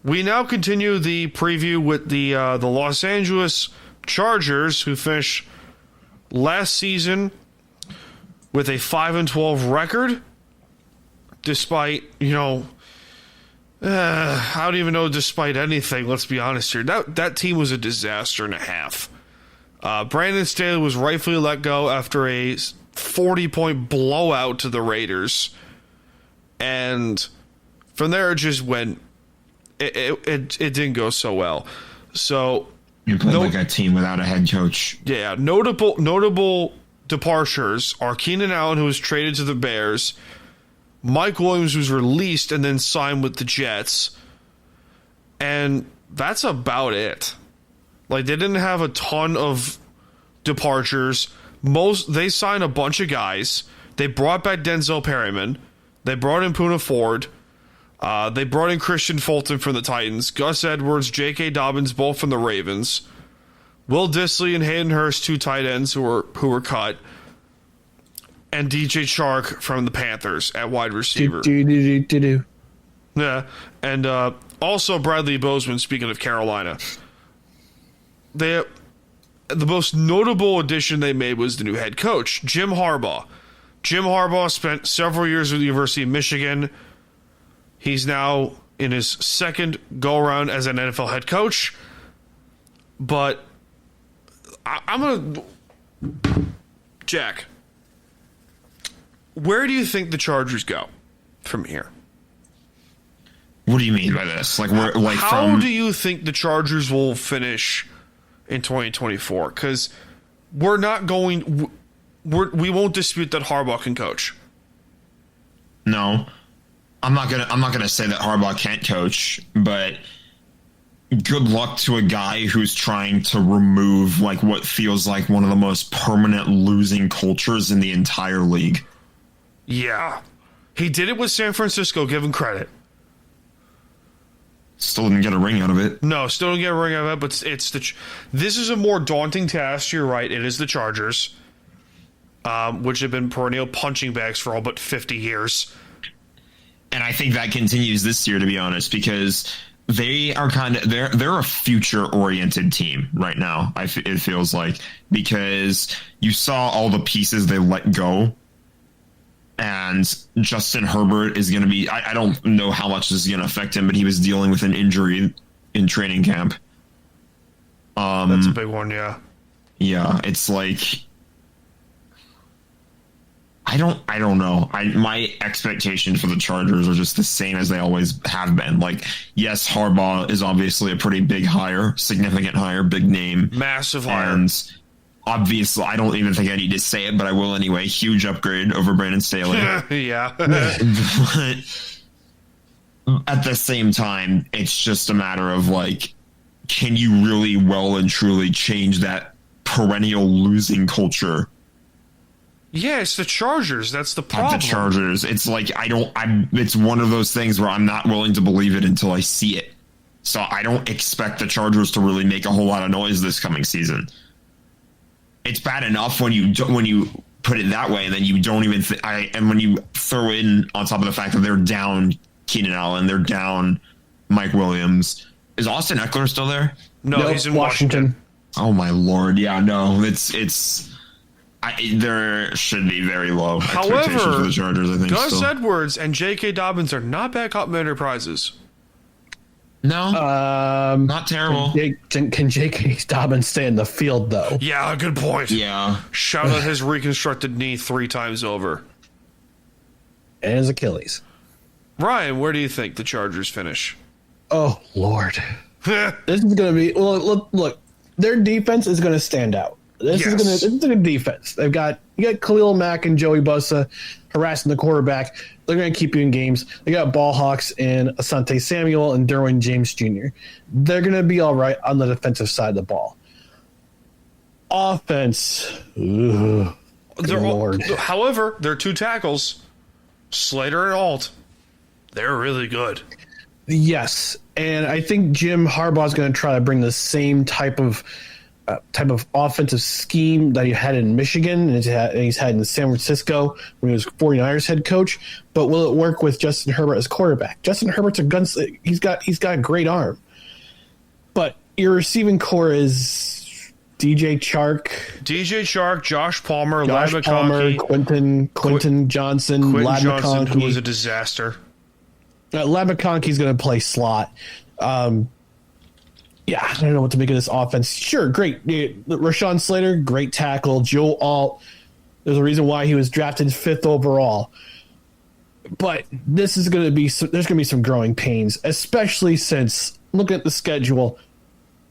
We now continue the preview with the Los Angeles Chargers, who finished last season with a 5-12 record, despite, I don't even know despite anything, let's be honest here. That team was a disaster and a half. Brandon Staley was rightfully let go after a 40-point blowout to the Raiders. And from there, it just went... It didn't go so well. So you played like a team without a head coach. Yeah, notable departures are Keenan Allen, who was traded to the Bears, Mike Williams was released and then signed with the Jets, and that's about it. Like, they didn't have a ton of departures. They signed a bunch of guys. They brought back Denzel Perryman. They brought in Poona Ford. They brought in Christian Fulton from the Titans, Gus Edwards, J.K. Dobbins, both from the Ravens, Will Dissly and Hayden Hurst, 2 tight ends who were cut, and DJ Chark from the Panthers at wide receiver. Yeah, and also Bradley Bozeman, speaking of Carolina. The most notable addition they made was the new head coach, Jim Harbaugh. Jim Harbaugh spent several years with the University of Michigan. He's now in his second go-around as an NFL head coach. But I'm going to... Jack, where do you think the Chargers go from here? What do you mean by this? How do you think the Chargers will finish in 2024? Because we won't dispute that Harbaugh can coach. No. I'm not gonna say that Harbaugh can't coach, but good luck to a guy who's trying to remove what feels like one of the most permanent losing cultures in the entire league. Yeah, he did it with San Francisco. Give him credit. Still didn't get a ring out of it. No, still didn't get a ring out of it. But this is a more daunting task. You're right. It is the Chargers, which have been perennial punching bags for all but 50 years. And I think that continues this year, to be honest, because they are they're a future-oriented team right now, it feels like, because you saw all the pieces they let go, and Justin Herbert is going to be... I don't know how much this is going to affect him, but he was dealing with an injury in training camp. That's a big one, yeah. Yeah, it's like... I don't know. My expectations for the Chargers are just the same as they always have been. Yes, Harbaugh is obviously a pretty big hire, significant hire, big name. Massive hire. And obviously, I don't even think I need to say it, but I will anyway. Huge upgrade over Brandon Staley. Yeah. But at the same time, it's just a matter of can you really well and truly change that perennial losing culture? Yeah, it's the Chargers. That's the problem. The Chargers. It's it's one of those things where I'm not willing to believe it until I see it. So I don't expect the Chargers to really make a whole lot of noise this coming season. It's bad enough when you put it that way, and then you don't even. And when you throw in on top of the fact that they're down Keenan Allen, they're down Mike Williams. Is Austin Eckler still there? No, he's in Washington. Oh my Lord! Yeah, no, it's. There should be very low expectations for the Chargers, I think. Gus Edwards and J.K. Dobbins are not bad complimentary prizes. No, not terrible. Can J.K. Dobbins stay in the field, though? Yeah, good point. Yeah. Shout out his reconstructed knee 3 times over. And his Achilles. Ryan, where do you think the Chargers finish? Oh, Lord. This is going to be... Well, look, their defense is going to stand out. This is a good defense. You got Khalil Mack and Joey Bosa harassing the quarterback. They're going to keep you in games. They got ball hawks in Asante Samuel and Derwin James Jr. They're going to be all right on the defensive side of the ball. Offense, however, their 2 tackles, Slater and Alt, they're really good. Yes, and I think Jim Harbaugh is going to try to bring the same type of type of offensive scheme that he had in Michigan and he's had in San Francisco when he was 49ers head coach. But will it work with Justin Herbert as quarterback? Justin Herbert's a gunslinger. He's got a great arm. But your receiving core is DJ Chark, Josh Palmer, Ladd McConkey, Quentin Johnson, Ladd Johnson, McConkey. who was a disaster. Ladd McConkey's going to play slot. Yeah, I don't know what to make of this offense. Sure, great. Rashawn Slater, great tackle. Joe Alt, there's a reason why he was drafted 5th overall. But this is going to be there's going to be some growing pains, especially since, looking at the schedule,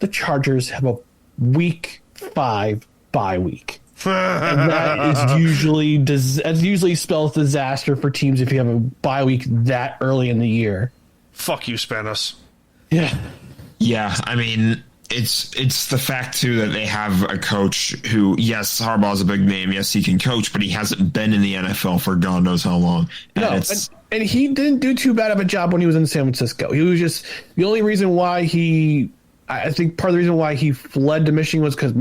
the Chargers have a week 5 bye week. And that usually spells disaster for teams if you have a bye week that early in the year. Fuck you, Spanos. Yeah. Yeah, I mean, it's the fact too that they have a coach who, yes, Harbaugh's a big name, yes, he can coach, but he hasn't been in the NFL for God knows how long. And he didn't do too bad of a job when he was in San Francisco. He was just the only reason why I think part of the reason why he fled to Michigan was because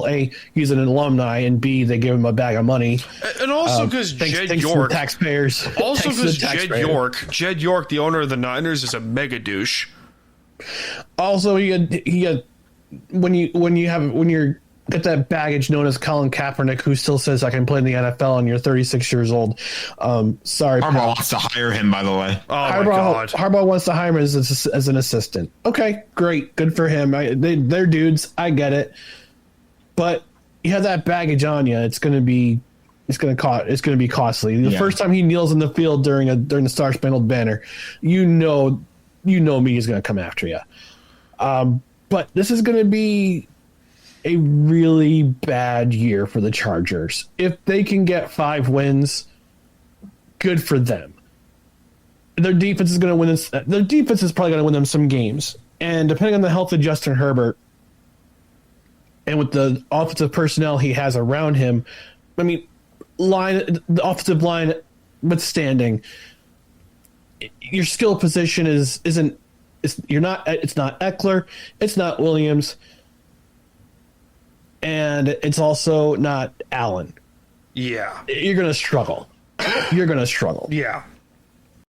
A, he's an alumni, and B, they gave him a bag of money. And also because Jed York, taxpayers. Also because Jed York, the owner of the Niners, is a mega douche. Also, when you're get that baggage known as Colin Kaepernick, who still says I can play in the NFL, and you're 36 years old. Sorry, Harbaugh wants to hire him, by the way. Oh my God, Harbaugh wants to hire him as an assistant. Okay, great, good for him. They're dudes. I get it, but you have that baggage on you. It's going to be costly. The first time he kneels in the field during the Star Spangled Banner, you know me is going to come after you. But this is going to be a really bad year for the Chargers. If they can get 5 wins, good for them. Their defense is going to win this. Their defense is probably going to win them some games. And depending on the health of Justin Herbert and with the offensive personnel he has around him, I mean, the offensive line withstanding, your skill position it's not Eckler, it's not Williams, and it's also not Allen. Yeah. You're going to struggle. Yeah.